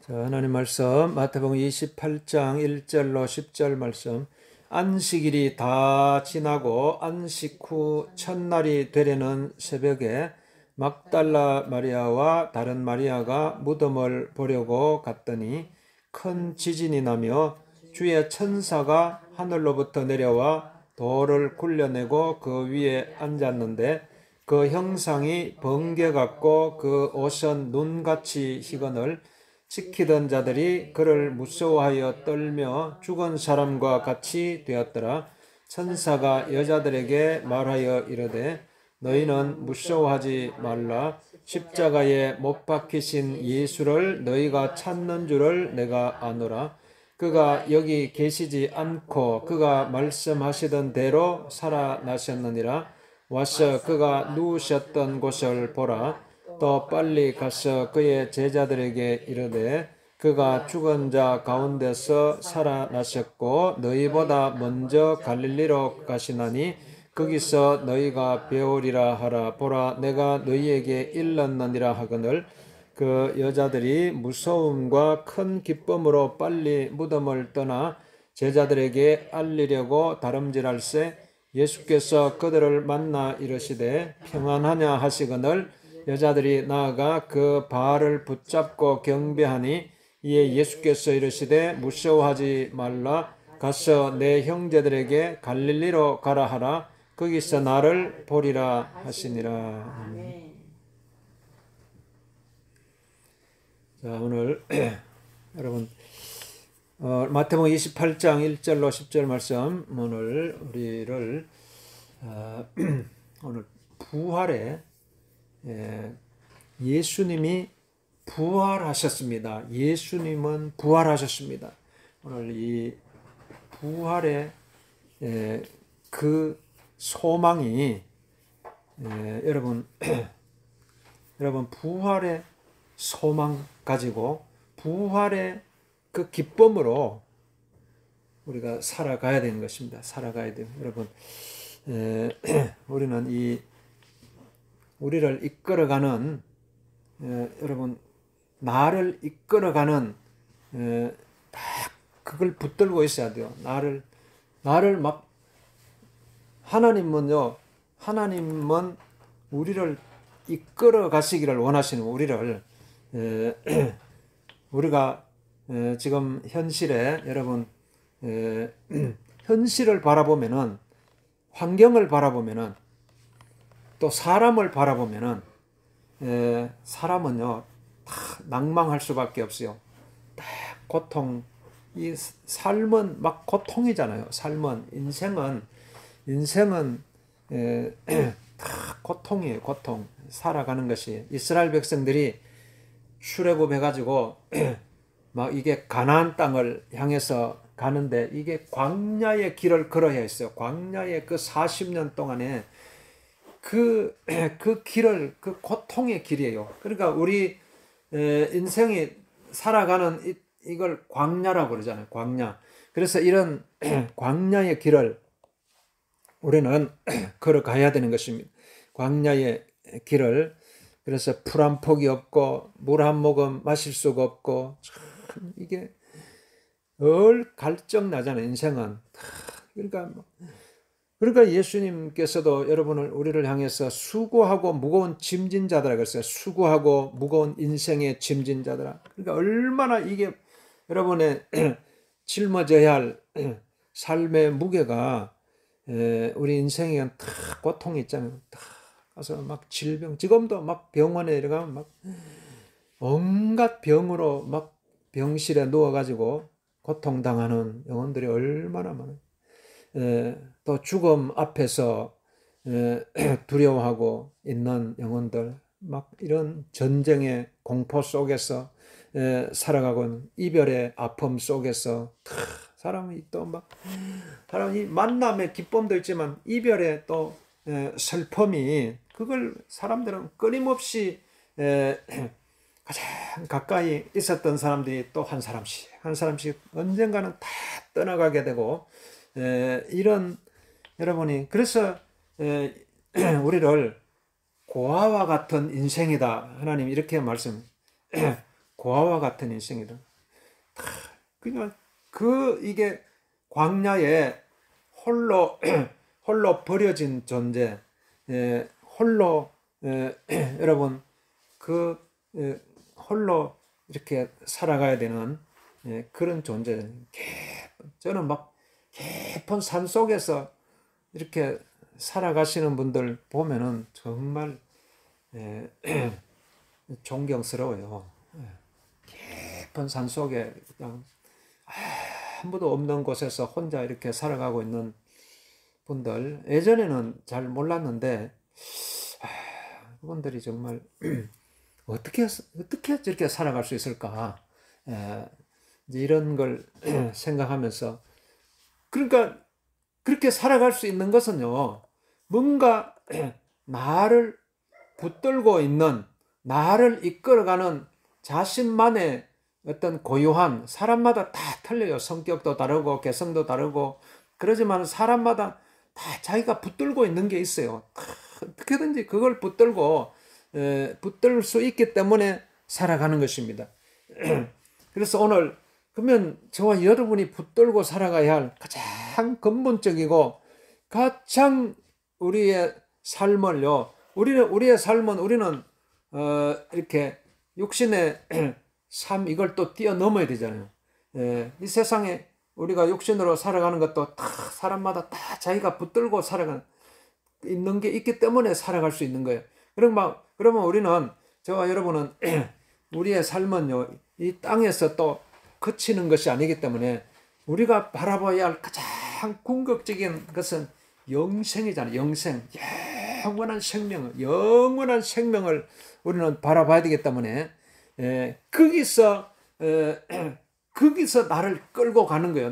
자, 하나님 말씀 마태복음 28장 1절로 10절 말씀. 안식일이 다 지나고 안식 후 첫날이 되려는 새벽에 막달라 마리아와 다른 마리아가 무덤을 보려고 갔더니 큰 지진이 나며 주의 천사가 하늘로부터 내려와 돌을 굴려내고 그 위에 앉았는데 그 형상이 번개 같고 그 옷은 눈같이 희거늘 지키던 자들이 그를 무서워하여 떨며 죽은 사람과 같이 되었더라. 천사가 여자들에게 말하여 이르되 너희는 무서워하지 말라. 십자가에 못 박히신 예수를 너희가 찾는 줄을 내가 아노라. 그가 여기 계시지 않고 그가 말씀하시던 대로 살아나셨느니라. 와서 그가 누우셨던 곳을 보라. 또 빨리 가서 그의 제자들에게 이르되 그가 죽은 자 가운데서 살아나셨고 너희보다 먼저 갈릴리로 가시나니 거기서 너희가 배우리라 하라. 보라, 내가 너희에게 일렀느니라 하거늘. 그 여자들이 무서움과 큰 기쁨으로 빨리 무덤을 떠나 제자들에게 알리려고 다름질할세 예수께서 그들을 만나 이르시되 평안하냐 하시거늘 여자들이 나아가 그 발을 붙잡고 경배하니 이에 예수께서 이르시되 무서워하지 말라. 가서 내 형제들에게 갈릴리로 가라 하라. 거기서 나를 보리라 하시니라. 자, 오늘 여러분 마태복음 28장 1절로 10절 말씀 오늘 우리를 오늘 부활에 예수님이 부활하셨습니다. 예수님은 부활하셨습니다. 오늘 이 부활의 그 소망이 여러분 부활의 소망 가지고 부활의 그 기쁨으로 우리가 살아가야 되는 것입니다. 살아가야 돼요. 여러분 우리는 우리를 이끌어가는 여러분 나를 이끌어가는 딱 그걸 붙들고 있어야 돼요. 나를 막 하나님은 우리를 이끌어 가시기를 원하시는 우리를 우리가 지금 현실에 여러분 현실을 바라보면은 환경을 바라보면은 또 사람을 바라보면은 사람은요 다 낭망할 수밖에 없어요. 다 고통, 이 삶은 막 고통이잖아요. 삶은 인생은 다 고통이에요. 고통. 살아가는 것이 이스라엘 백성들이 출애굽해가지고 막 이게 가나안 땅을 향해서 가는데 이게 광야의 길을 걸어야 했어요. 광야의 그 40년 동안에 그 길을 그 고통의 길이에요. 그러니까 우리 인생이 살아가는 이걸 광야라고 그러잖아요. 광야. 그래서 이런 광야의 길을 우리는 걸어가야 되는 것입니다. 광야의 길을. 그래서 풀 한 폭이 없고 물 한 모금 마실 수가 없고 참 이게 갈증 나잖아요. 인생은. 그러니까 예수님께서도 우리를 향해서 수고하고 무거운 짐진 자들아 그랬어요. 수고하고 무거운 인생의 짐진 자들아. 그러니까 얼마나 이게 여러분의 짊어져야 할 삶의 무게가 우리 인생에 다 고통이 있잖아요. 다 가서 막 질병, 지금도 막 병원에 들어가면 막 온갖 병으로 막 병실에 누워가지고 고통당하는 영혼들이 얼마나 많아요. 또 죽음 앞에서 두려워하고 있는 영혼들, 막 이런 전쟁의 공포 속에서 살아가고 있는 이별의 아픔 속에서 사람이 또 막 사람이 만남의 기쁨도 있지만 이별의 또 슬픔이 그걸 사람들은 끊임없이 가장 가까이 있었던 사람들이 또 한 사람씩 언젠가는 다 떠나가게 되고 이런 여러분이 그래서 우리를 고아와 같은 인생이다. 하나님 이렇게 말씀 고아와 같은 인생이다. 그냥 이게 광야에 홀로 홀로 버려진 존재, 홀로 여러분 홀로 이렇게 살아가야 되는 그런 존재. 저는 막 깊은 산 속에서 이렇게 살아가시는 분들 보면은 정말 존경스러워요. 깊은 산 속에 그냥 아무도 없는 곳에서 혼자 이렇게 살아가고 있는 분들, 예전에는 잘 몰랐는데 그분들이 정말 어떻게 저렇게 살아갈 수 있을까? 이제 이런 걸 생각하면서, 그러니까 그렇게 살아갈 수 있는 것은요, 뭔가 나를 붙들고 있는, 나를 이끌어가는 자신만의 어떤 고유한, 사람마다 다 틀려요. 성격도 다르고 개성도 다르고 그러지만 사람마다 다 자기가 붙들고 있는 게 있어요. 어떻게든지 그걸 붙들 수 있기 때문에 살아가는 것입니다. 그래서 오늘 그러면 저와 여러분이 붙들고 살아가야 할 가장 근본적이고 가장 우리의 삶을요, 우리의 삶은 우리는 이렇게 육신의 삶, 이걸 또 뛰어넘어야 되잖아요. 이 세상에 우리가 육신으로 살아가는 것도 다 사람마다 다 자기가 붙들고 살아가는 있는 게 있기 때문에 살아갈 수 있는 거예요. 그러면 우리는, 저와 여러분은 우리의 삶은요, 이 땅에서 또 그치는 것이 아니기 때문에 우리가 바라봐야 할 가장 궁극적인 것은 영생이잖아요. 영생, 영원한 생명을 우리는 바라봐야 되기 때문에 거기서 나를 끌고 가는 거예요.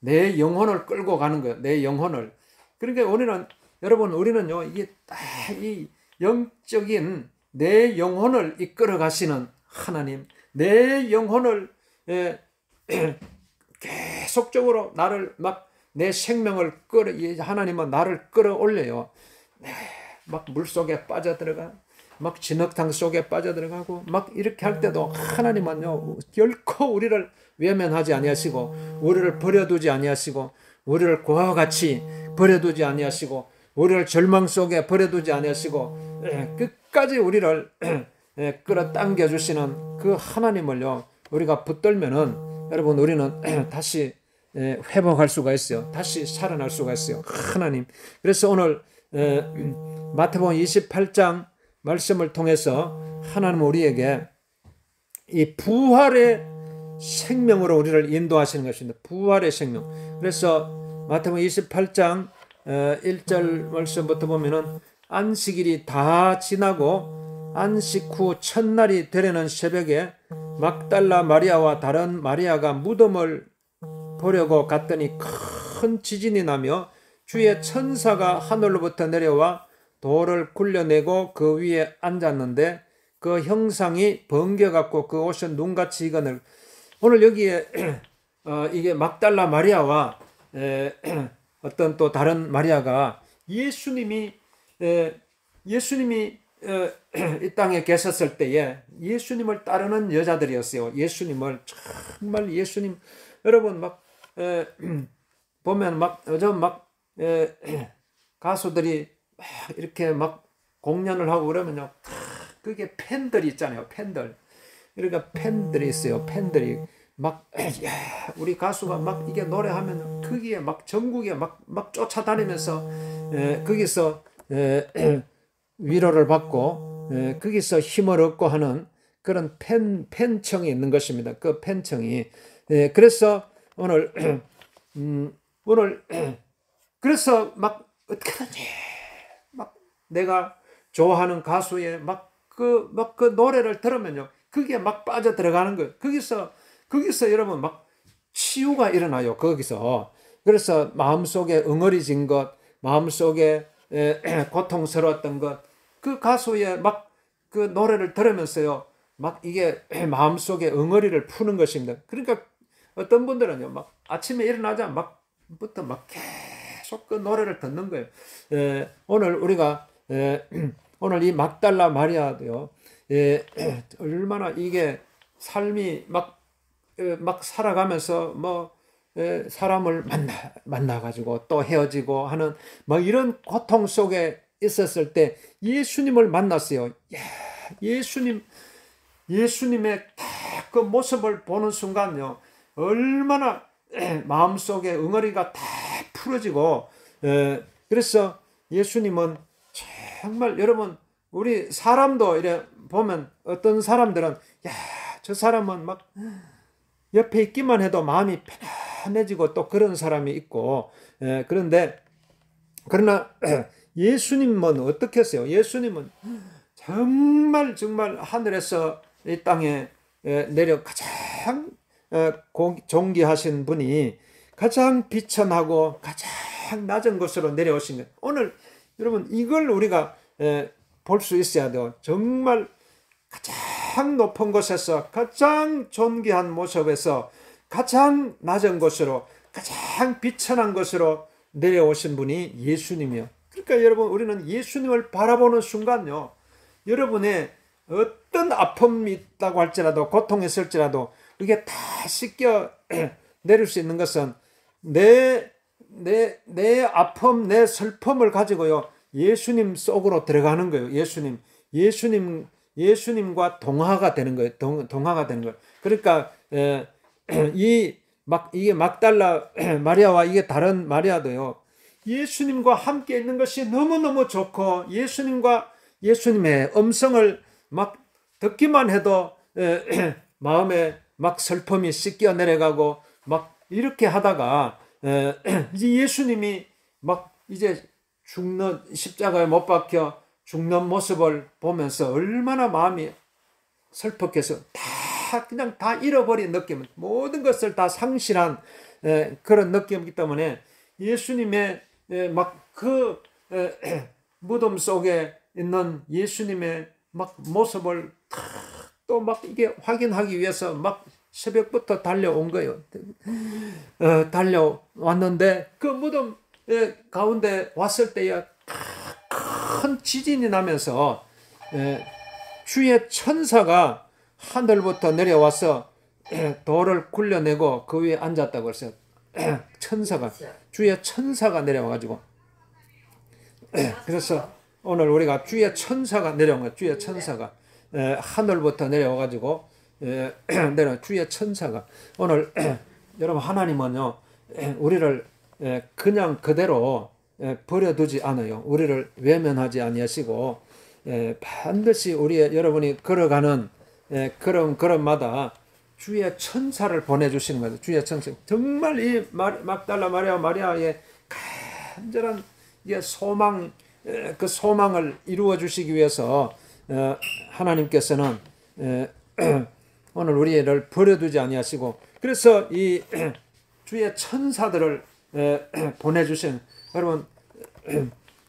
내 영혼을 끌고 가는 거예요. 내 영혼을. 그러니까 우리는요, 이게 딱 이 영적인 내 영혼을 이끌어 가시는 하나님, 내 영혼을 계속적으로 내 생명을 하나님은 나를 끌어올려요. 막 물속에 빠져들어가, 막 진흙탕 속에 빠져들어가고 막 이렇게 할 때도 하나님은요, 결코 우리를 외면하지 아니하시고 우리를 버려두지 아니하시고 우리를 고아와 같이 버려두지 아니하시고 우리를 절망 속에 버려두지 아니하시고 끝까지 우리를 끌어당겨 주시는 그 하나님을요, 우리가 붙들면은 여러분, 우리는 다시 회복할 수가 있어요. 다시 살아날 수가 있어요. 하나님. 그래서 오늘 마태복음 28장 말씀을 통해서 하나님은 우리에게 이 부활의 생명으로 우리를 인도하시는 것입니다. 부활의 생명. 그래서 마태복음 28장 1절 말씀부터 보면은 안식일이 다 지나고 안식 후 첫날이 되려는 새벽에 막달라 마리아와 다른 마리아가 무덤을 보려고 갔더니 큰 지진이 나며 주의 천사가 하늘로부터 내려와 돌을 굴려내고 그 위에 앉았는데 그 형상이 번개같고 그 옷은 눈같이 익었을. 오늘 여기에 이게 막달라 마리아와 어떤 또 다른 마리아가 예수님이 이 땅에 계셨을 때에 예수님을 따르는 여자들이었어요. 정말 예수님, 여러분 보면 요즘 가수들이 이렇게 공연을 하고 그러면요, 그게 팬들이 있잖아요. 그러니까 팬들이 있어요. 팬들이 우리 가수가 이게 노래하면 거기에 전국에 쫓아다니면서 거기서 위로를 받고 거기서 힘을 얻고 하는 그런 팬청이 있는 것입니다. 그 팬청이. 그래서 오늘 그래서 어떻게든지 내가 좋아하는 가수의 그 노래를 들으면요, 그게 빠져 들어가는 거예요. 거기서 여러분 치유가 일어나요. 거기서. 그래서 마음속에 응어리진 것, 마음속에 고통스러웠던 것, 그 가수의 그 노래를 들으면서요, 이게 마음속에 응어리를 푸는 것입니다. 그러니까 어떤 분들은요, 아침에 일어나자부터 계속 그 노래를 듣는 거예요. 오늘 우리가 오늘 이 막달라 마리아도요, 얼마나 이게 삶이 막 살아가면서 사람을 만나가지고 또 헤어지고 하는 이런 고통 속에 있었을 때 예수님을 만났어요. 예수님의 딱 그 모습을 보는 순간요, 얼마나 마음속에 응어리가 다 풀어지고, 그래서 예수님은 정말 여러분, 우리 사람도 이래 보면 어떤 사람들은 저 사람은 막 옆에 있기만 해도 마음이 편안해지고 또 그런 사람이 있고, 그러나 예수님은 어떻게 했어요? 예수님은 정말 하늘에서 이 땅에 내려 가장 존귀하신 분이 가장 비천하고 가장 낮은 곳으로 내려오신 거예요. 오늘 여러분 이걸 우리가 볼 수 있어야 돼요. 정말 가장 높은 곳에서 가장 존귀한 모습에서 가장 낮은 곳으로 가장 비천한 곳으로 내려오신 분이 예수님이요. 그러니까 여러분 우리는 예수님을 바라보는 순간요, 여러분의 어떤 아픔이 있다고 할지라도 고통이 있을지라도 그게 다 씻겨 내릴 수 있는 것은 내 아픔, 내 슬픔을 가지고요, 예수님 속으로 들어가는 거예요. 예수님과 동화가 되는 거예요. 동화가 되는 거예요. 그러니까 이게 막달라 마리아와 이게 다른 마리아도요, 예수님과 함께 있는 것이 너무너무 좋고 예수님의 음성을 막 듣기만 해도 마음에 막 슬픔이 씻겨 내려가고 막 이렇게 하다가 이제 예수님이 막 이제 십자가에 못 박혀 죽는 모습을 보면서 얼마나 마음이 슬펐겠어. 그냥 다 잃어버린 느낌, 모든 것을 다 상실한 그런 느낌이기 때문에 예수님의 막 그 무덤 속에 있는 예수님의 막 모습을 또 막 이게 확인하기 위해서 막 새벽부터 달려온 거예요. 달려왔는데 그 무덤 가운데 왔을 때에 큰 지진이 나면서 주의 천사가 하늘부터 내려와서 돌을 굴려내고 그 위에 앉았다고 했어요. 주의 천사가 내려와가지고, 그래서 오늘 우리가 주의 천사가 내려온 거예요. 주의 천사가 하늘부터 내려와가지고 주의 천사가 오늘 여러분, 하나님은요 우리를 그냥 그대로 버려두지 않아요. 우리를 외면하지 아니하시고 반드시 여러분이 걸어가는 그런 걸음마다 주의 천사를 보내주시는 거죠. 주의 천사. 정말 이 막달라 마리아의 간절한 소망, 그 소망을 이루어 주시기 위해서 하나님께서는 오늘 우리를 버려두지 아니하시고, 그래서 이 주의 천사들을 보내주신, 여러분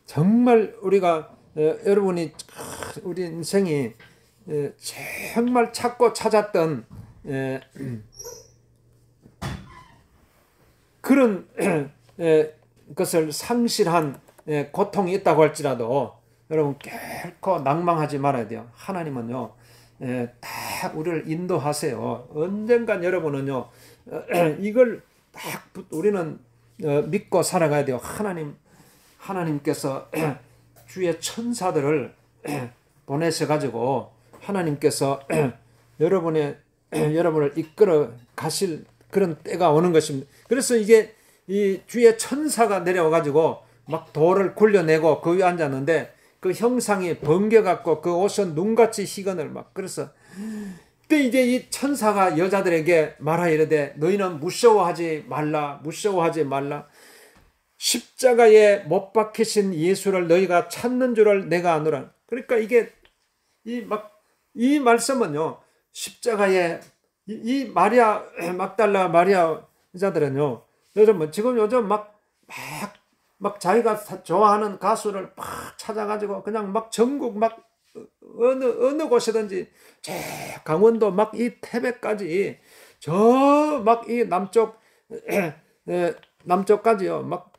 정말 우리가 여러분이 우리 인생이 정말 찾고 찾았던 그런 것을 상실한 고통이 있다고 할지라도 여러분 결코 낭망하지 말아야 돼요. 하나님은요 다 우리를 인도하세요. 언젠간 여러분은요 이걸 딱 우리는 믿고 살아가야 돼요. 하나님께서 주의 천사들을 보내셔가지고 하나님께서 여러분을 이끌어 가실 그런 때가 오는 것입니다. 그래서 이게 이 주의 천사가 내려와가지고 막 돌을 굴려내고 그 위에 앉았는데 그 형상이 번개같고 그 옷은 눈같이 희건을 막, 그래서 그때 이제 이 천사가 여자들에게 말하 이르되 너희는 무서워하지 말라. 십자가에 못 박히신 예수를 너희가 찾는 줄을 내가 아노라. 그러니까 이게 이 말씀은요, 십자가에 이 마리아 막달라 마리아 여자들은요, 지금 요즘 막 자기가 좋아하는 가수를 막 찾아가지고 그냥 막 전국 막 어느 곳이든지 저 강원도 막 이 태백까지 저 막 이 남쪽까지요 막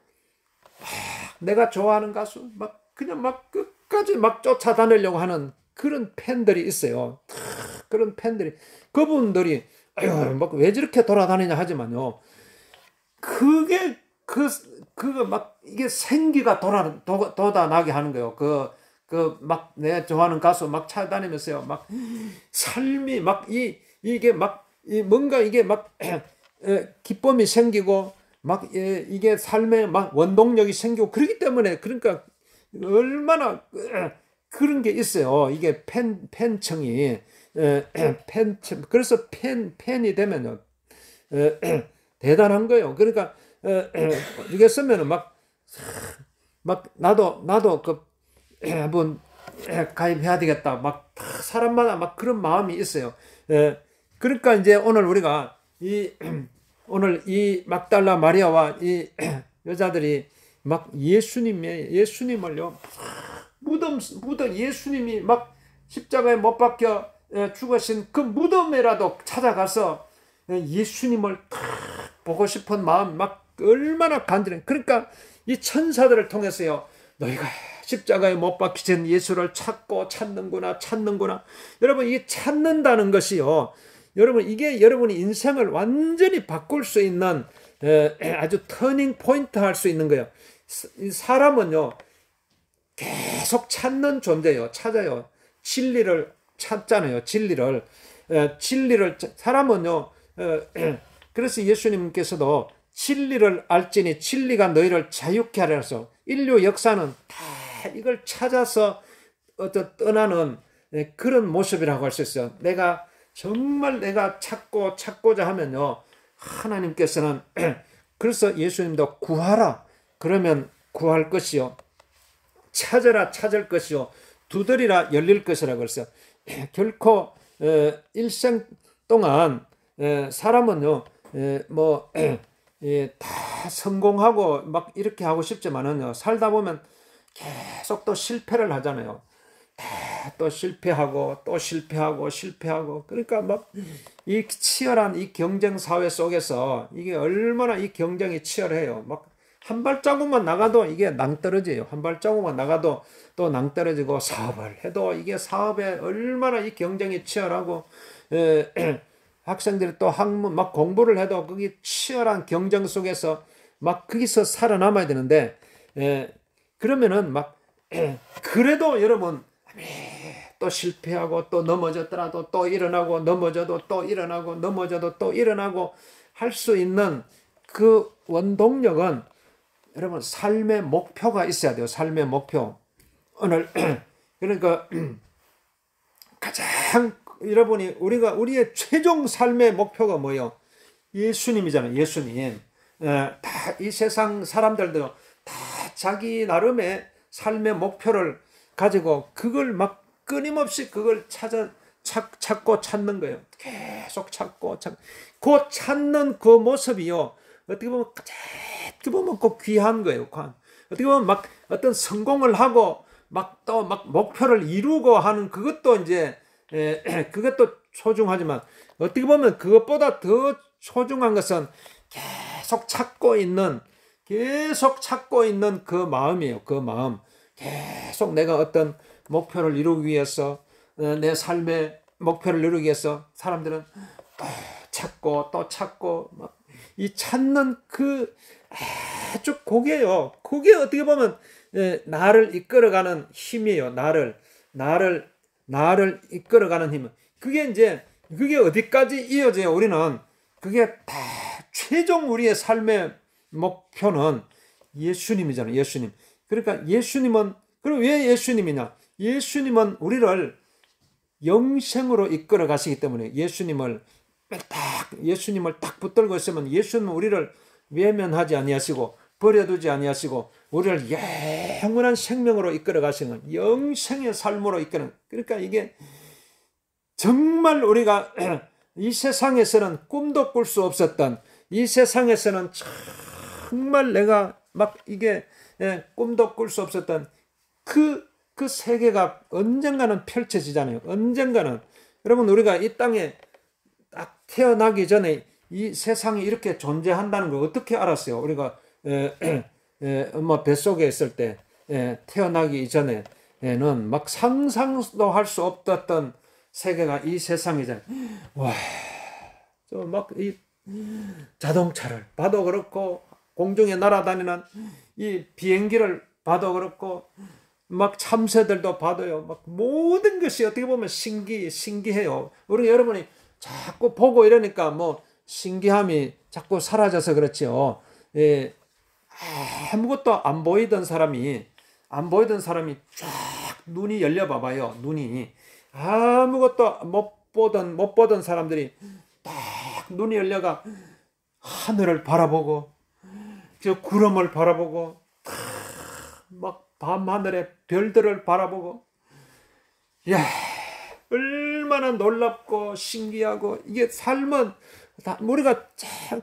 내가 좋아하는 가수 그냥 막 끝까지 막 쫓아다니려고 하는 그런 팬들이 있어요. 그런 팬들이, 그분들이 아유 막 왜 저렇게 돌아다니냐 하지만요, 그게 그거 막 이게 생기가 돋아나게 하는 거예요. 막 내 좋아하는 가수 막 찾아다니면서요, 막 삶이 막 이게 막 이 뭔가 이게 막 기쁨이 생기고 막 이게 삶에 막 원동력이 생기고 그렇기 때문에, 그러니까 얼마나 그런 게 있어요. 이게 팬층이 팬층, 그래서 팬이 되면요 대단한 거예요. 그러니까 이게 쓰면은 막 나도 그 한번 가입해야 되겠다. 막 사람마다 막 그런 마음이 있어요. 그러니까 이제 오늘 우리가 오늘 이 막달라 마리아와 이 여자들이 막 예수님을요, 무덤 예수님이 막 십자가에 못 박혀 죽으신 그 무덤에라도 찾아가서 예수님을 보고 싶은 마음 막 얼마나 간절해. 그러니까 이 천사들을 통해서요, 너희가 십자가에 못 박히신 예수를 찾는구나. 여러분, 이 찾는다는 것이요, 여러분, 이게 여러분이 인생을 완전히 바꿀 수 있는 아주 터닝 포인트 할 수 있는 거예요. 사람은요 계속 찾는 존재예요. 찾아요. 진리를 찾잖아요. 진리를 사람은요 그래서 예수님께서도 진리를 알지니 진리가 너희를 자유케 하리라 해서, 인류 역사는 다 이걸 찾아서 떠나는 그런 모습이라고 할 수 있어요. 정말 내가 찾고자 하면요, 하나님께서는 그래서 예수님도 구하라 그러면 구할 것이요, 찾으라 찾을 것이요, 두드리라 열릴 것이라고 했어요. 결코 일생 동안 사람은요 다 성공하고 막 이렇게 하고 싶지만은요, 살다 보면 계속 또 실패를 하잖아요. 또 실패하고 그러니까 막 이 치열한 이 경쟁 사회 속에서 이게 얼마나 이 경쟁이 치열해요. 막 한 발자국만 나가도 이게 낭떠러지예요. 한 발자국만 나가도 또 낭떠러지고, 사업을 해도 이게 사업에 얼마나 이 경쟁이 치열하고, 학생들이 또 학문 막 공부를 해도 거기 치열한 경쟁 속에서 막 거기서 살아남아야 되는데, 그러면은 막 그래도 여러분 또 실패하고 또 넘어졌더라도 또 일어나고, 넘어져도 또 일어나고, 넘어져도 또 일어나고 할 수 있는 그 원동력은 여러분 삶의 목표가 있어야 돼요. 삶의 목표. 오늘 그러니까 가장 여러분이 우리의 최종 삶의 목표가 뭐예요? 예수님이잖아요. 예수님. 다 이 세상 사람들도 다 자기 나름의 삶의 목표를 가지고 그걸 막 끊임없이 그걸 찾고 찾는 거예요. 계속 찾고 그 찾는 그 모습이요, 어떻게 보면 꼭 귀한 거예요. 어떻게 보면 막 어떤 성공을 하고 막 또 막 목표를 이루고 하는 그것도 이제 그것도 소중하지만, 어떻게 보면 그것보다 더 소중한 것은 계속 찾고 있는 그 마음이에요. 그 마음. 계속 내가 어떤 목표를 이루기 위해서, 내 삶의 목표를 이루기 위해서 사람들은 또 찾고 막 이 찾는 그 아주 그게요. 그게 어떻게 보면 나를 이끌어가는 힘이에요. 나를 이끌어가는 힘. 그게 어디까지 이어져요? 우리는 그게 다 최종 우리의 삶의 목표는 예수님이잖아요. 예수님. 그러니까 그럼 왜 예수님이냐? 예수님은 우리를 영생으로 이끌어 가시기 때문에, 예수님을 딱 붙들고 있으면 예수님은 우리를 외면하지 아니하시고 버려두지 아니하시고 우리를 영원한 생명으로 이끌어 가시는, 영생의 삶으로 이끄는, 그러니까 이게 정말 우리가 이 세상에서는 꿈도 꿀 수 없었던, 이 세상에서는 정말 내가 막 이게 꿈도 꿀 수 없었던 그 세계가 언젠가는 펼쳐지잖아요. 언젠가는. 여러분, 우리가 이 땅에 딱 태어나기 전에 이 세상이 이렇게 존재한다는 걸 어떻게 알았어요? 우리가 엄마 뱃속에 있을 때 태어나기 전에는 막 상상도 할 수 없었던 세계가 이 세상이잖아요. 와, 저 막 이 자동차를 봐도 그렇고 공중에 날아다니는 이 비행기를 봐도 그렇고 막 참새들도 봐도요. 막 모든 것이 어떻게 보면 신기해요. 우리 여러분이 자꾸 보고 이러니까 뭐 신기함이 자꾸 사라져서 그렇지요. 예, 아무것도 안 보이던 사람이 쫙 눈이 열려 봐봐요. 눈이 아무것도 못 보던 사람들이 딱 눈이 열려가 하늘을 바라보고 저 구름을 바라보고 막 밤하늘의 별들을 바라보고, 야, 얼마나 놀랍고 신기하고, 이게 삶은 우리가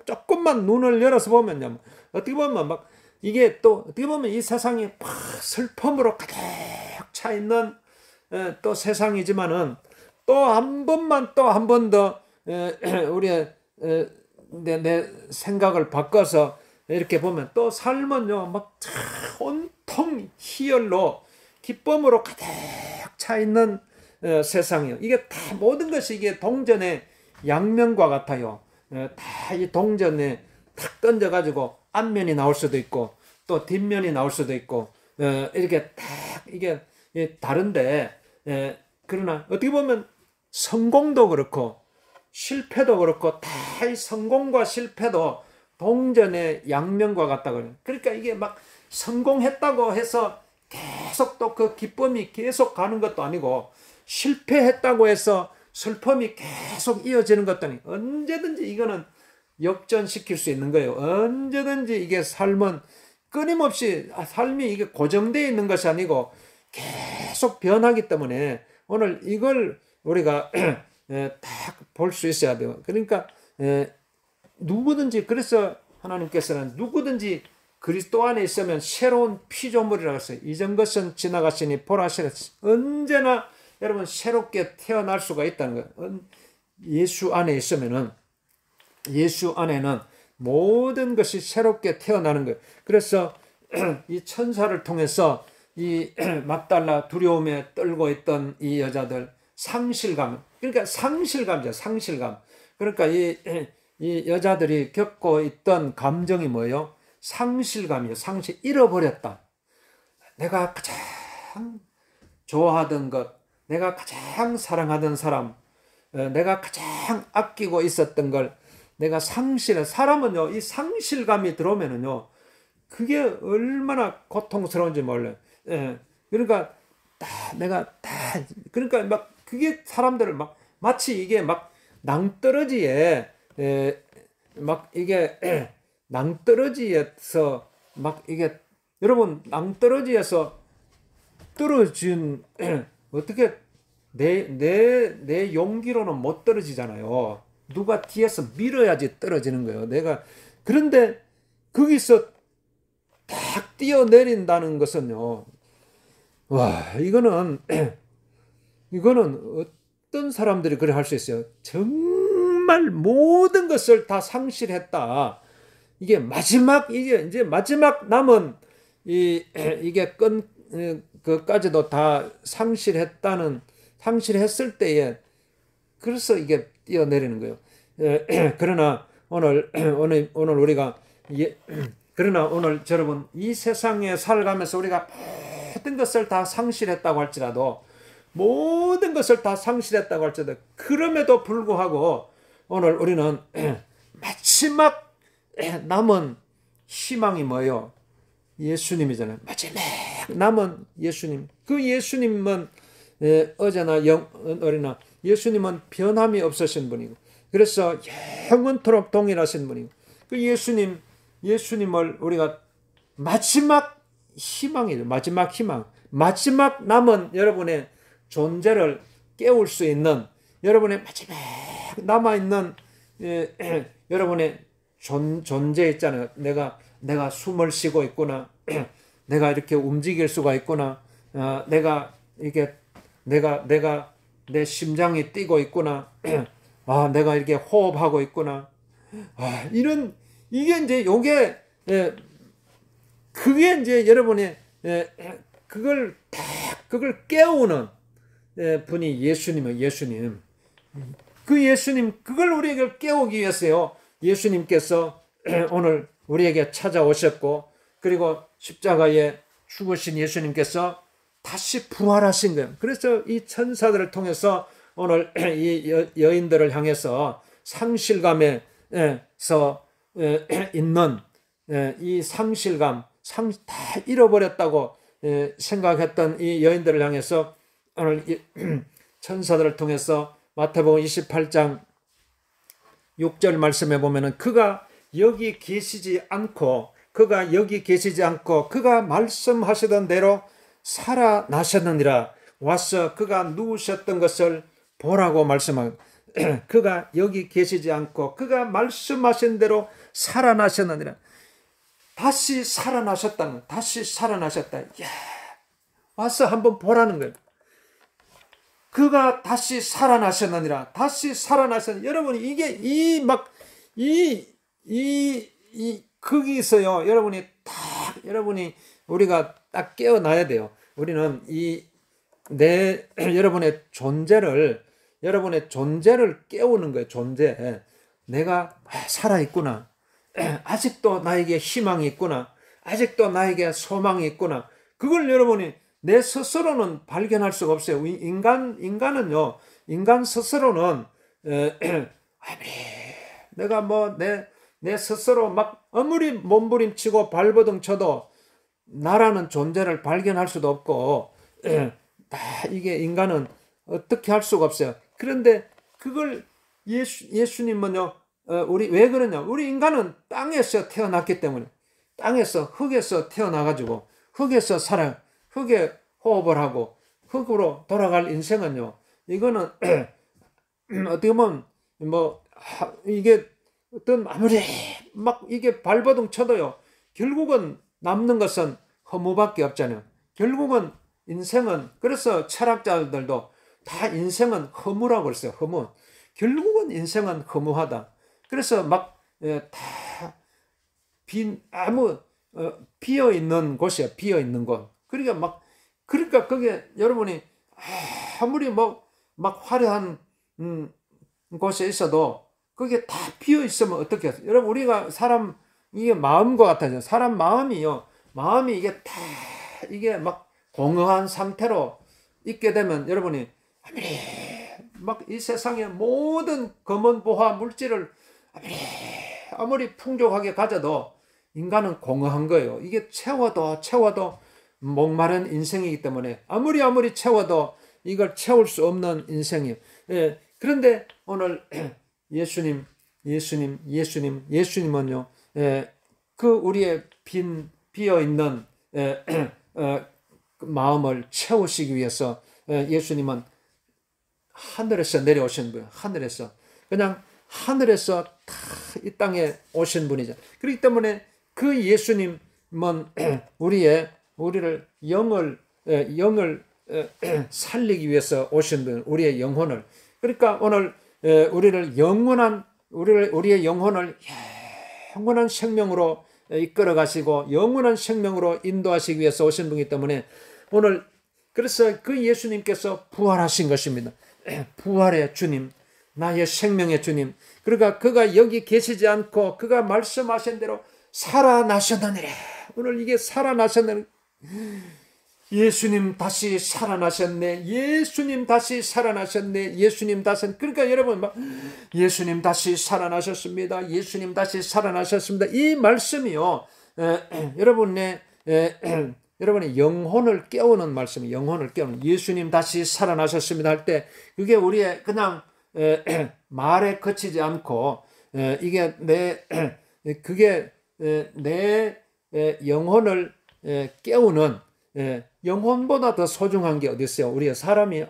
조금만 눈을 열어서 보면요, 어떻게 보면 막 이게 또 어떻게 보면 이 세상이 막 슬픔으로 가득 차 있는 또 세상이지만은 또 한 번 더 우리의 내 생각을 바꿔서 이렇게 보면 또 삶은요 막 온통 희열로 기쁨으로 가득 차 있는 세상이요. 이게 다 모든 것이 이게 동전의 양면과 같아요. 다 이 동전에 탁 던져가지고 앞면이 나올 수도 있고 또 뒷면이 나올 수도 있고 이렇게 딱 이게 다른데 그러나 어떻게 보면 성공도 그렇고 실패도 그렇고 다 이 성공과 실패도 동전의 양면과 같다고요. 그러니까 이게 막 성공했다고 해서 계속 또 그 기쁨이 계속 가는 것도 아니고 실패했다고 해서 슬픔이 계속 이어지는 것도 아니고 언제든지 이거는 역전시킬 수 있는 거예요. 언제든지 이게 삶은 끊임없이 삶이 이게 고정되어 있는 것이 아니고 계속 변하기 때문에 오늘 이걸 우리가 딱 볼 수 있어야 돼요. 그러니까 누구든지 그래서 하나님께서는 누구든지 그리스도 안에 있으면 새로운 피조물이라고 했어요. 이전 것은 지나갔으니 보라 새롭. 언제나 여러분 새롭게 태어날 수가 있다는 거예요. 예수 안에 있으면은 예수 안에는 모든 것이 새롭게 태어나는 거예요. 그래서 이 천사를 통해서 이 막달라 두려움에 떨고 있던 이 여자들 상실감, 그러니까 상실감이죠. 상실감. 그러니까 이 여자들이 겪고 있던 감정이 뭐예요? 상실감이에요. 잃어버렸다. 내가 가장 좋아하던 것, 내가 가장 사랑하던 사람, 내가 가장 아끼고 있었던 걸 내가 사람은요, 이 상실감이 들어오면은요, 그게 얼마나 고통스러운지 몰라요. 그러니까 그러니까 막 그게 사람들을 막 마치 이게 막 낭떠러지에 막 이게 낭떠러지에서 막 이게 여러분 낭떠러지에서 떨어진 어떻게 내 용기로는 못 떨어지잖아요. 누가 뒤에서 밀어야지 떨어지는 거예요. 그런데 거기서 딱 뛰어내린다는 것은요. 와, 이거는 어떤 사람들이 그래 할 수 있어요. 정말 모든 것을 다 상실했다. 이게 이제 마지막 남은 이게 그까지도 다 상실했을 때에 그래서 이게 뛰어내리는 거예요. 그러나 오늘 우리가 그러나 오늘 여러분 이 세상에 살아가면서 우리가 모든 것을 다 상실했다고 할지라도 그럼에도 불구하고 오늘 우리는 마지막 남은 희망이 뭐예요? 예수님이잖아요. 마지막 남은 예수님. 그 예수님은 어제나 어리나 예수님은 변함이 없으신 분이고 그래서 영원토록 동일하신 분이고 그 예수님을 우리가 마지막 희망이죠. 마지막 희망. 마지막 남은 여러분의 존재를 깨울 수 있는 여러분의 마지막 남아있는 여러분의 존재 있잖아요. 내가 숨을 쉬고 있구나. 내가 이렇게 움직일 수가 있구나. 내가 내 심장이 뛰고 있구나. 내가 이렇게 호흡하고 있구나. 이게 이제 그게 이제 여러분의 그걸 깨우는 분이 예수님이에요. 예수님. 그 예수님, 그걸 우리에게 깨우기 위해서요. 예수님께서 오늘 우리에게 찾아오셨고, 그리고 십자가에 죽으신 예수님께서 다시 부활하신 거예요. 그래서 이 천사들을 통해서 오늘 이 여인들을 향해서 상실감에서 있는 이 상실감, 다 잃어버렸다고 생각했던 이 여인들을 향해서 오늘 천사들을 통해서 마태복음 28장 6절 말씀에 보면은 그가 여기 계시지 않고 그가 말씀하시던 대로 살아나셨느니라. 와서 그가 누우셨던 것을 보라고 말씀하고 그가 여기 계시지 않고 그가 말씀하신 대로 살아나셨느니라. 다시 살아나셨다는, 다시 살아나셨다. 이야, 와서 한번 보라는 거예요. 그가 다시 살아나셨느니라. 다시 살아나셨느니라. 여러분, 이게 거기서요, 여러분이 우리가 딱 깨어나야 돼요. 우리는 여러분의 존재를 깨우는 거예요. 존재. 내가 살아있구나. 아직도 나에게 희망이 있구나. 아직도 나에게 소망이 있구나. 그걸 여러분이 내 스스로는 발견할 수가 없어요. 인간은요, 인간 스스로는 아무리 내가 내 스스로 막 아무리 몸부림치고 발버둥 쳐도 나라는 존재를 발견할 수도 없고 이게 인간은 어떻게 할 수가 없어요. 그런데 그걸 예수님은요, 우리 왜 그러냐? 우리 인간은 땅에서 태어났기 때문에, 땅에서 흙에서 태어나가지고 흙에 호흡을 하고 흙으로 돌아갈 인생은요, 이거는 어떻게 보면 이게 어떤 아무리 막 이게 발버둥 쳐도요, 결국은 남는 것은 허무밖에 없잖아요. 결국은 인생은, 그래서 철학자들도 다 인생은 허무라고 그랬어요. 허무. 결국은 인생은 허무하다. 그래서 다 비어 있는 곳이야. 비어 있는 곳. 그러니까 그게 여러분이 아무리 화려한 곳에 있어도 그게 다 비어 있으면 어떻게 해요? 여러분, 우리가 이게 마음과 같아요. 사람 마음이 이게 공허한 상태로 있게 되면 여러분이 이 세상의 모든 검은 보화 물질을 아무리 풍족하게 가져도 인간은 공허한 거예요. 이게 채워도 목마른 인생이기 때문에 아무리 채워도 이걸 채울 수 없는 인생이에요. 그런데 오늘 예수님은요, 그 우리의 비어 있는 마음을 채우시기 위해서 예수님은 하늘에서 내려오신 분이에요. 그냥 하늘에서 다 이 땅에 오신 분이죠. 그렇기 때문에 그 예수님은 우리를 영을 살리기 위해서 오신 분, 우리의 영혼을. 그러니까 오늘 우리의 영혼을 영원한 생명으로 이끌어 가시고 영원한 생명으로 인도하시기 위해서 오신 분이기 때문에 오늘, 그래서 그 예수님께서 부활하신 것입니다. 부활의 주님, 나의 생명의 주님. 그러니까 그가 여기 계시지 않고 그가 말씀하신 대로 살아나셨느니라. 오늘 이게 살아나셨느니라. 예수님 다시 살아나셨네. 그러니까 여러분 예수님 다시 살아나셨습니다. 예수님 다시 살아나셨습니다. 이 말씀이요, 여러분의 영혼을 깨우는 말씀이에요. 영혼을 깨우는, 예수님 다시 살아나셨습니다 할 때 그게 우리의 그냥 말에 그치지 않고 이게 내 영혼을 깨우는, 영혼보다 더 소중한 게 어디 있어요? 우리의 사람이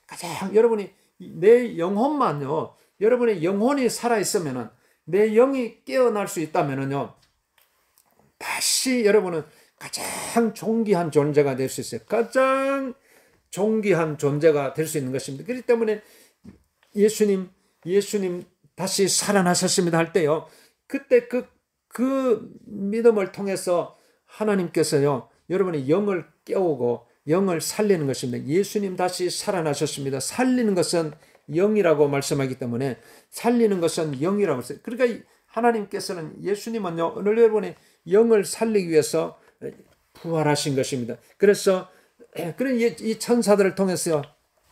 가장 여러분이 내 영혼만요, 여러분의 영혼이 살아 있으면은, 내 영이 깨어날 수 있다면은요, 다시 여러분은 가장 존귀한 존재가 될 수 있어요. 가장 존귀한 존재가 될 수 있는 것입니다. 그렇기 때문에 예수님 다시 살아나셨습니다 할 때요, 그때 그 믿음을 통해서 하나님께서요, 여러분의 영을 깨우고 영을 살리는 것입니다. 예수님 다시 살아나셨습니다. 살리는 것은 영이라고 말씀하기 때문에 살리는 것은 영이라고 했어요. 그러니까 하나님께서는 예수님은요, 오늘 여러분의 영을 살리기 위해서 부활하신 것입니다. 그래서 그런 이 천사들을 통해서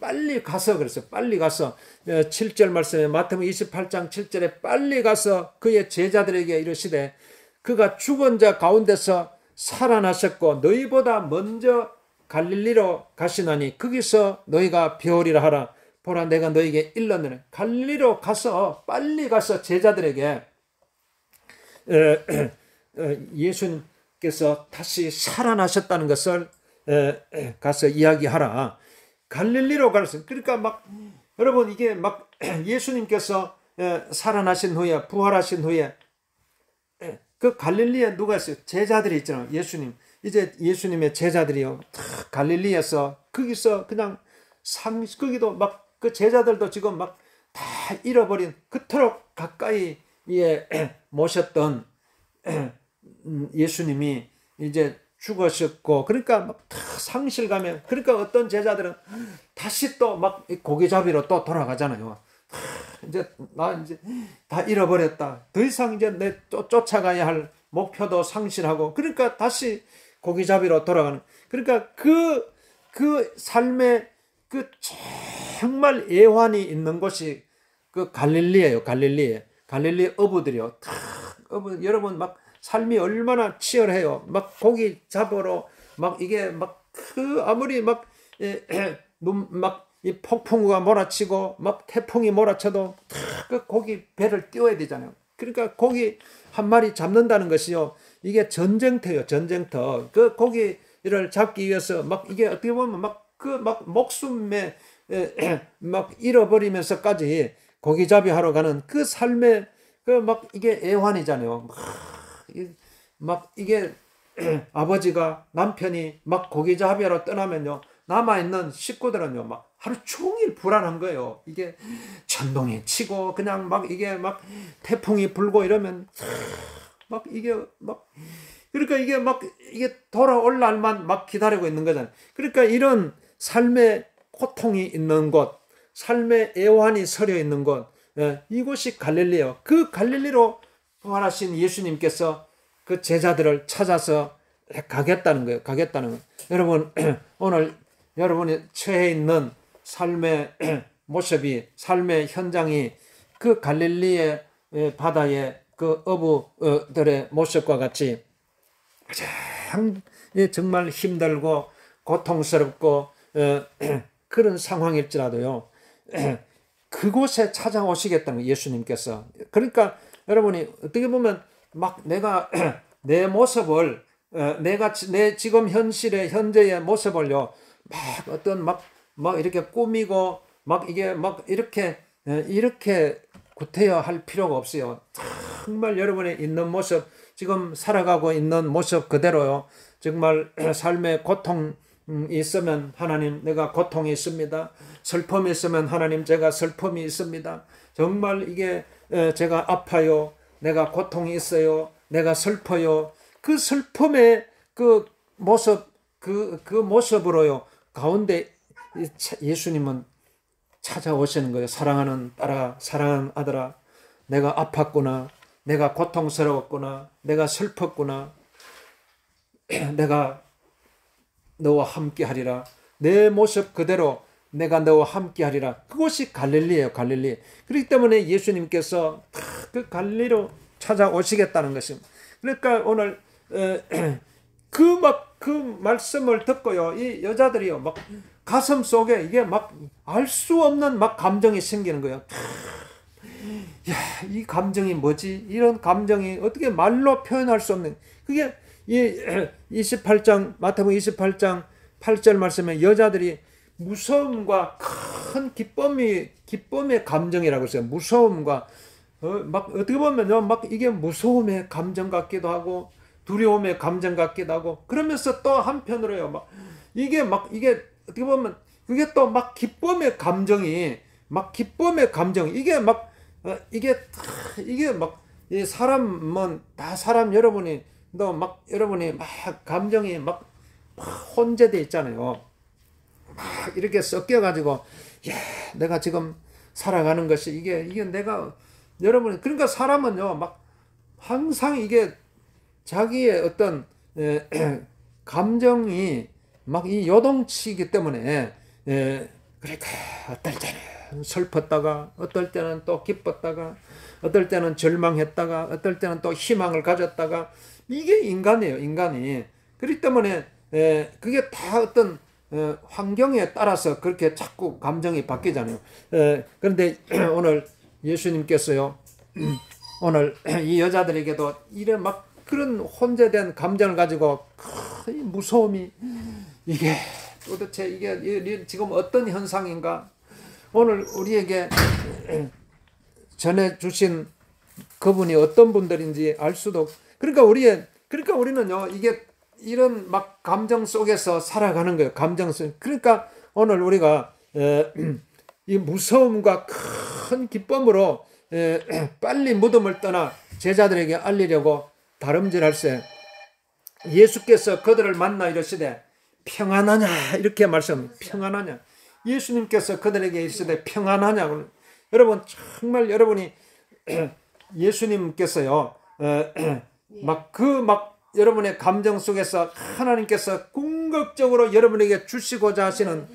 빨리 가서 그랬어요. 빨리 가서 7절 말씀에 마태복음 28장 7절에 빨리 가서 그의 제자들에게 이르시되 그가 죽은 자 가운데서 살아나셨고 너희보다 먼저 갈릴리로 가시나니 거기서 너희가 배우리라 하라. 보라 내가 너희에게 일렀느니 갈릴리로 가서 빨리 가서 제자들에게 예수님께서 다시 살아나셨다는 것을 가서 이야기하라. 갈릴리로 가서 그러니까 막 여러분 이게 막 예수님께서 살아나신 후에 부활하신 후에 그 갈릴리에 누가 있어요? 제자들이 있잖아요. 예수님 이제 예수님의 제자들이요 갈릴리에서 거기서 그냥 거기도 막 그 제자들도 지금 막 다 잃어버린 그토록 가까이 모셨던 예수님이 이제 죽으셨고 그러니까 막 상실감에 그러니까 어떤 제자들은 다시 또 막 고기잡이로 또 돌아가잖아요. 이제 나 이제 다 잃어버렸다. 더 이상 이제 내 쫓아가야 할 목표도 상실하고 그러니까 다시 고기잡이로 돌아가는 그러니까 그 삶의 그 정말 애환이 있는 곳이 그 갈릴리예요. 갈릴리 어부들이요. 여러분 막 삶이 얼마나 치열해요. 막 고기 잡으러 막 이게 막 아무리 막 이 폭풍우가 몰아치고 막 태풍이 몰아쳐도 그 고기 배를 띄워야 되잖아요. 그러니까 고기 한 마리 잡는다는 것이요. 이게 전쟁터예요. 전쟁터. 그 고기를 잡기 위해서 막 이게 어떻게 보면 막 목숨에 막 잃어버리면서까지 고기잡이 하러 가는 그 삶의 막 이게 애환이잖아요. 막 이게 아버지가 남편이 막 고기잡이하러 떠나면요. 남아있는 식구들은요. 막 하루 종일 불안한 거예요. 이게 천둥이 치고 그냥 막 이게 막 태풍이 불고 이러면 막 이게 막 그러니까 이게 막 이게 돌아올 날만 막 기다리고 있는 거잖아요. 그러니까 이런 삶의 고통이 있는 곳, 삶의 애환이 서려 있는 곳, 이곳이 갈릴리예요. 그 갈릴리로 부활하신 예수님께서 그 제자들을 찾아서 가겠다는 거예요. 여러분 오늘 여러분이 처해 있는 삶의 모습이 삶의 현장이 그 갈릴리의 바다의 그 어부들의 모습과 같이 가장 정말 힘들고 고통스럽고 그런 상황일지라도요. 그곳에 찾아오시겠다는 거예요. 예수님께서. 그러니까 여러분이 어떻게 보면 막 내가 내 모습을 내 지금 현재의 모습을요. 막 어떤 막 이렇게 꾸미고 막 이게 막 이렇게 구태여 할 필요가 없어요. 정말 여러분의 있는 모습 지금 살아가고 있는 모습 그대로요. 정말 삶의 고통이 있으면 하나님 내가 고통이 있습니다. 슬픔이 있으면 하나님 제가 슬픔이 있습니다. 정말 이게 제가 아파요. 내가 고통이 있어요. 내가 슬퍼요. 그 슬픔의 그 모습 그 모습으로요. 가운데 예수님은 찾아오시는 거예요. 사랑하는 딸아, 사랑하는 아들아, 내가 아팠구나. 내가 고통스러웠구나. 내가 슬펐구나. 내가 너와 함께 하리라. 내 모습 그대로 내가 너와 함께 하리라. 그곳이 갈릴리예요. 갈릴리. 그렇기 때문에 예수님께서 그 갈릴리로 찾아오시겠다는 것입니다. 그러니까 오늘 그 말씀을 듣고요. 이 여자들이요. 막 가슴 속에 이게 막 알 수 없는 막 감정이 생기는 거예요. 야, 이 감정이 뭐지? 이런 감정이 어떻게 말로 표현할 수 없는 그게 이 28장 마태복음 28장 8절 말씀에 여자들이 무서움과 큰 기쁨의 감정이라고 했어요. 무서움과 막 어떻게 보면요, 막 이게 무서움의 감정 같기도 하고 두려움의 감정 같기도 하고 그러면서 또 한편으로요, 막 이게 어떻게 보면 그게 또 막 기쁨의 감정이 이게 막 이 사람은 다 사람 여러분이 막 감정이 막 혼재돼 있잖아요. 막 이렇게 섞여가지고, 야, 내가 지금 살아가는 것이 이게 내가, 여러분, 그러니까 사람은요, 막 항상 이게 자기의 어떤 감정이 막 이 요동치기 때문에, 그러니까 어떨 때는 슬펐다가, 어떨 때는 또 기뻤다가, 어떨 때는 절망했다가, 어떨 때는 또 희망을 가졌다가, 이게 인간이에요, 인간이. 그렇기 때문에 그게 다 어떤 환경에 따라서 그렇게 자꾸 감정이 바뀌잖아요. 그런데 오늘 예수님께서요, 오늘 이 여자들에게도 이런 막 그런 혼재된 감정을 가지고 무서움이, 이게 도대체 이게 지금 어떤 현상인가? 오늘 우리에게 전해주신 그분이 어떤 분들인지 알 수도. 그러니까 우리는요, 이게 이런 막 감정 속에서 살아가는 거예요. 감정 속. 그러니까 오늘 우리가 이 무서움과 큰 기쁨으로 빨리 무덤을 떠나 제자들에게 알리려고 다름질할세. 예수께서 그들을 만나 이르시되 평안하냐, 이렇게 말씀합니다. 평안하냐. 예수님께서 그들에게 이르시되 평안하냐. 여러분, 정말 여러분이 예수님께서요, 막 여러분의 감정 속에서 하나님께서 궁극적으로 여러분에게 주시고자 하시는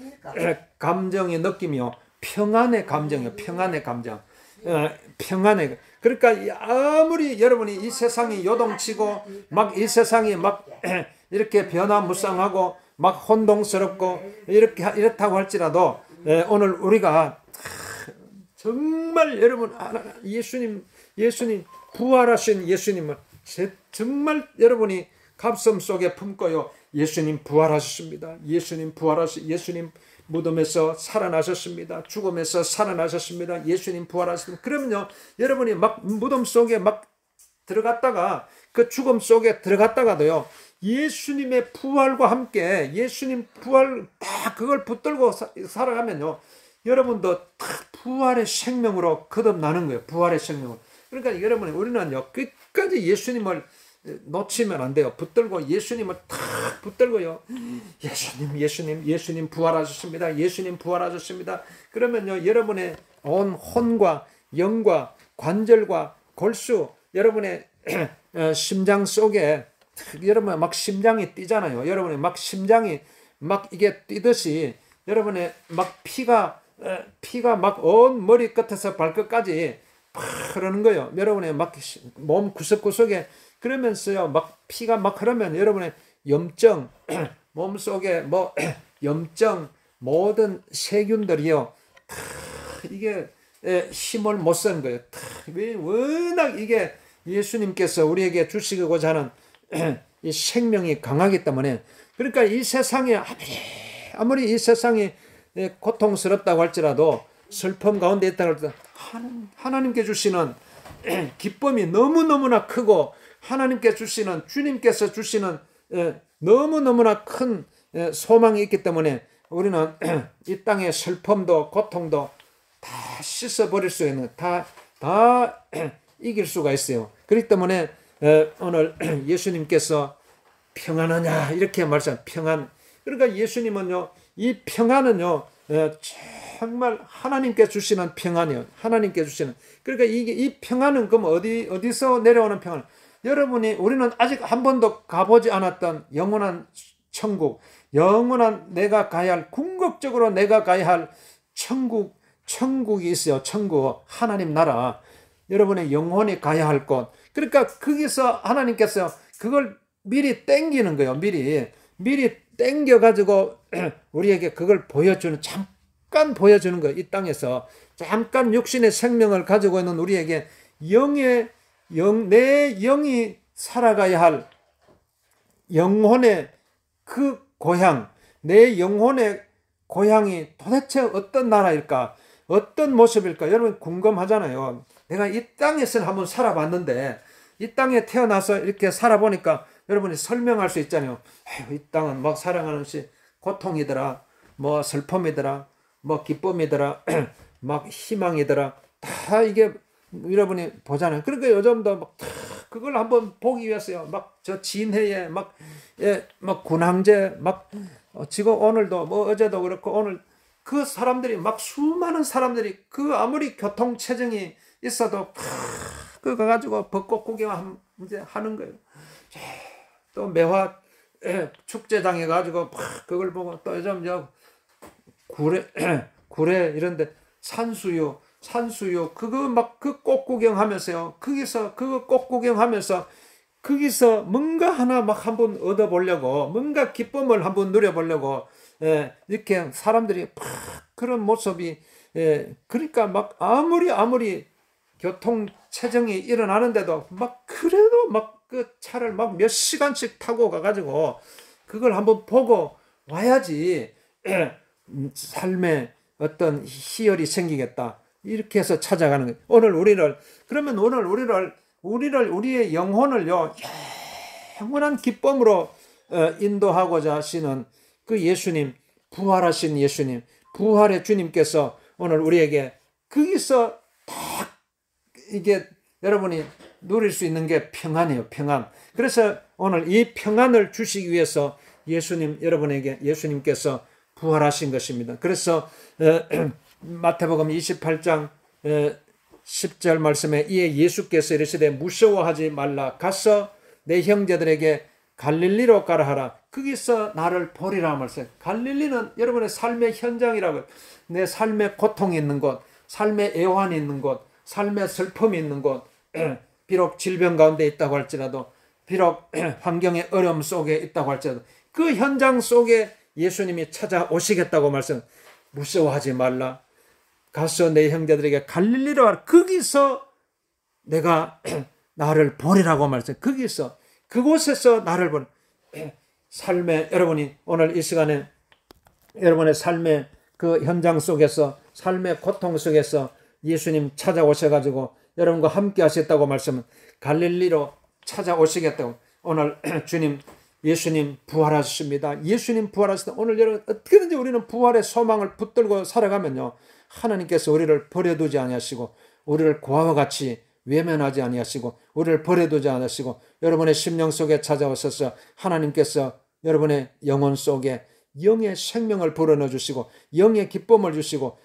감정의 느낌이요, 평안의 감정이요. 평안의 감정. 평안의. 그러니까 아무리 여러분이 이 세상이 요동치고 막 이 세상이 막 이렇게 변화무쌍하고 막 혼동스럽고 이렇다고 할지라도, 오늘 우리가 정말 여러분 예수님 부활하신 예수님을 정말 여러분이 가슴 속에 품고요, 예수님 부활하셨습니다. 예수님 무덤에서 살아나셨습니다. 죽음에서 살아나셨습니다. 예수님 부활하셨습니다. 그러면요, 여러분이 막 무덤 속에 막 들어갔다가, 그 죽음 속에 들어갔다가도요, 예수님의 부활과 함께 예수님 부활 다 그걸 붙들고 살아가면요, 여러분도 부활의 생명으로 거듭나는 거예요. 부활의 생명으로. 그러니까 여러분, 우리는요, 끝까지 예수님을 놓치면 안 돼요. 붙들고 예수님을 탁 붙들고요, 예수님 부활하셨습니다. 예수님 부활하셨습니다. 그러면요, 여러분의 온 혼과 영과 관절과 골수, 여러분의 심장 속에, 여러분 막 심장이 뛰잖아요. 여러분의 막 심장이 막 이게 뛰듯이 여러분의 막 피가 막 온 머리 끝에서 발끝까지 팍 흐르는 거예요. 여러분의 막 몸 구석구석에. 그러면서요, 막 피가 막 흐르면 여러분의 염증, 몸속에 뭐 염증, 모든 세균들이요, 이게 힘을 못 쓰는 거예요. 워낙 이게 예수님께서 우리에게 주시고자 하는 이 생명이 강하기 때문에. 그러니까 이 세상에 아무리 이 세상이 고통스럽다고 할지라도, 슬픔 가운데 있다고 할지라도, 하나님께 주시는 기쁨이 너무너무나 크고, 주님께서 주시는 너무너무나 큰 소망이 있기 때문에 우리는 이 땅의 슬픔도 고통도 다 씻어버릴 수 있는, 다 이길 수가 있어요. 그렇기 때문에 오늘 예수님께서 평안하냐 이렇게 말씀, 평안. 그러니까 예수님은요, 이 평안은요, 정말 하나님께 주시는 평안이요. 하나님께 주시는. 그러니까 이 평안은 그럼 어디서 내려오는 평안? 우리는 아직 한 번도 가보지 않았던 영원한 천국, 영원한 내가 가야 할, 궁극적으로 내가 가야 할 천국이 있어요. 천국, 하나님 나라. 여러분의 영혼이 가야 할 곳. 그러니까 거기서 하나님께서 그걸 미리 땡기는 거예요. 미리 땡겨가지고 우리에게 그걸 잠깐 보여주는 거예요. 이 땅에서 잠깐 육신의 생명을 가지고 있는 우리에게 내 영이 살아가야 할 영혼의 그 고향, 내 영혼의 고향이 도대체 어떤 나라일까? 어떤 모습일까? 여러분 궁금하잖아요. 내가 이 땅에서는 한번 살아봤는데, 이 땅에 태어나서 이렇게 살아보니까 여러분이 설명할 수 있잖아요. 이 땅은 막 살아가는 것이 고통이더라, 뭐 슬픔이더라, 뭐 기쁨이더라, 막 희망이더라. 다 이게 여러분이 보잖아요. 그러니까 요즘도 막 그걸 한번 보기 위해서요. 막 저 진해에 막 군항제 지금 오늘도 어제도 그렇고 오늘 그 사람들이 막 수많은 사람들이 그 아무리 교통 체증이 있어도 그거 가지고 벚꽃 구경 이제 하는 거예요. 또 매화 축제장에 가지고 그걸 보고 또 요즘 구례 이런데 산수유 그거 막 그 꽃 구경하면서요. 거기서 그거 꽃 구경하면서 거기서 뭔가 하나 막 한번 얻어보려고 뭔가 기쁨을 한번 누려보려고 이렇게 사람들이 그런 모습이 그러니까 막 아무리 교통 체증이 일어나는데도 막 그래도 막 그 차를 막 몇 시간씩 타고 가가지고 그걸 한번 보고 와야지 삶에 어떤 희열이 생기겠다. 이렇게 해서 찾아가는 거예요. 오늘 우리의 영혼을요, 영원한 기쁨으로 인도하고자 하시는 그 예수님, 부활하신 예수님, 부활의 주님께서 오늘 우리에게 거기서 딱 이게 여러분이 누릴 수 있는 게 평안이에요, 평안. 그래서 오늘 이 평안을 주시기 위해서 예수님께서 부활하신 것입니다. 그래서 마태복음 28장 10절 말씀에 이에 예수께서 이르시되 무서워하지 말라 가서 내 형제들에게 갈릴리로 가라 하라. 거기서 나를 보리라 말씀. 갈릴리는 여러분의 삶의 현장이라고요. 내 삶의 고통이 있는 곳, 삶의 애환이 있는 곳, 삶의 슬픔이 있는 곳, 비록 질병 가운데 있다고 할지라도, 비록 환경의 어려움 속에 있다고 할지라도 그 현장 속에 예수님이 찾아오시겠다고 말씀. 무서워하지 말라. 가서 내 형제들에게 갈릴리로 가라. 거기서 내가 나를 보리라고 말씀. 거기서 그곳에서 나를 보리. 삶의 여러분이 오늘 이 시간에 여러분의 삶의 그 현장 속에서 삶의 고통 속에서 예수님 찾아오셔가지고 여러분과 함께 하셨다고 말씀은 갈릴리로 찾아오시겠다고. 오늘 예수님 부활하셨습니다. 예수님 부활하셨다. 오늘 여러분 어떻게든지 우리는 부활의 소망을 붙들고 살아가면요, 하나님께서 우리를 버려두지 아니하시고 우리를 고아와 같이 외면하지 아니하시고 우리를 버려두지 않으시고 여러분의 심령 속에 찾아오셔서 하나님께서 여러분의 영혼 속에 영의 생명을 불어넣어 주시고 영의 기쁨을 주시고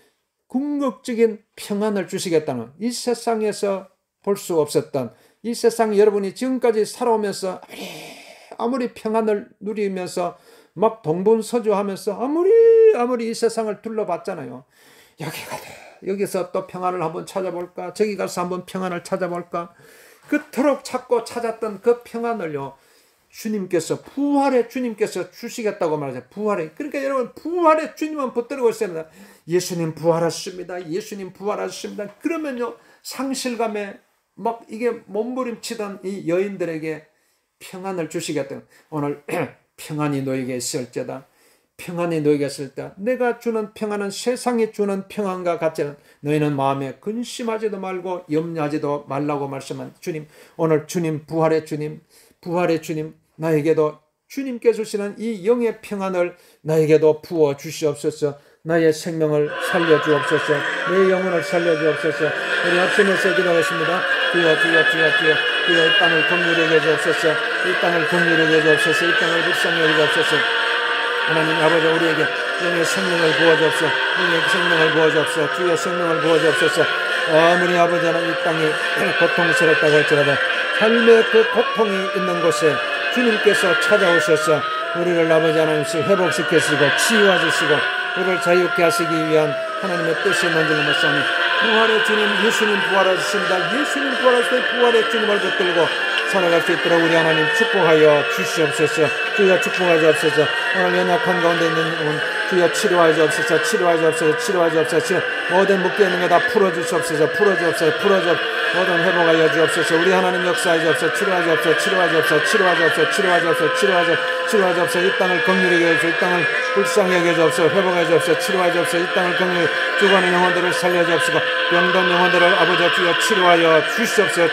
궁극적인 평안을 주시겠다는, 이 세상에서 볼 수 없었던, 이 세상 여러분이 지금까지 살아오면서 아무리 평안을 누리면서 막 동분서주하면서 아무리 이 세상을 둘러봤잖아요. 여기서 또 평안을 한번 찾아볼까? 저기 가서 한번 평안을 찾아볼까? 그토록 찾고 찾았던 그 평안을요, 부활의 주님께서 주시겠다고 말하죠. 그러니까 여러분, 부활의 주님은 붙들고 있어야 합니다. 예수님 부활하셨습니다. 예수님 부활하셨습니다. 그러면요, 상실감에 막 이게 몸부림치던 이 여인들에게 평안을 주시겠다. 오늘 평안이 너에게 있을지어다. 평안이 너에게 있을 때 내가 주는 평안은 세상이 주는 평안과 같지는, 너희는 마음에 근심하지도 말고 염려하지도 말라고 말씀한 주님, 오늘 주님, 부활의 주님 나에게도 주님께 주시는 이 영의 평안을 나에게도 부어 주시옵소서. 나의 생명을 살려주옵소서. 내 영혼을 살려주옵소서. 우리 합심해서 기도하겠습니다. 주여 이 땅을 긍휼히 여겨주옵소서. 이 땅을 긍휼히 여겨주옵소서. 이 땅을 불쌍히 여겨주옵소서. 하나님 아버지, 우리에게 영의 생명을 부어주옵소서. 영의 생명을 부어주옵소서. 주의 생명을 부어주옵소서. 아무리 아버지 하나님 이 땅이 고통스럽다고 할지라도 삶의 그 고통이 있는 곳에 주님께서 찾아오셔서 우리를 아버지 하나님 회복시키시고 치유하시고 우리를 자유케 하시기 위한 하나님의 뜻이 있는 줄 믿사오니, 부활의 주님 예수님 부활하셨습니다. 예수님 부활하실 때 부활의 주님을 붙들고 살아갈 수 있도록 우리 하나님 축복하여 주시옵소서. 주여 축복하여 주옵소서. 오늘 연약한 가운데 있는 영혼 주여 치료하여 주옵소서. 모든 묶여있는 거 다 풀어주시옵소서. 모든 회복하여 주옵소서. 우리 하나님 역사하여 주옵소서. 치료하여 주옵소서. 이 땅을 긍휼히 여겨 주옵소서. 이 땅을 불쌍히 여겨 주옵소서. 회복하여 주옵소서. 치료하여 주옵소서. 이 땅을 긍휼히 죽어가는 영혼들을 살려 주옵소서. 병든 영혼들을 아버지 주여 치료하여 주옵소서.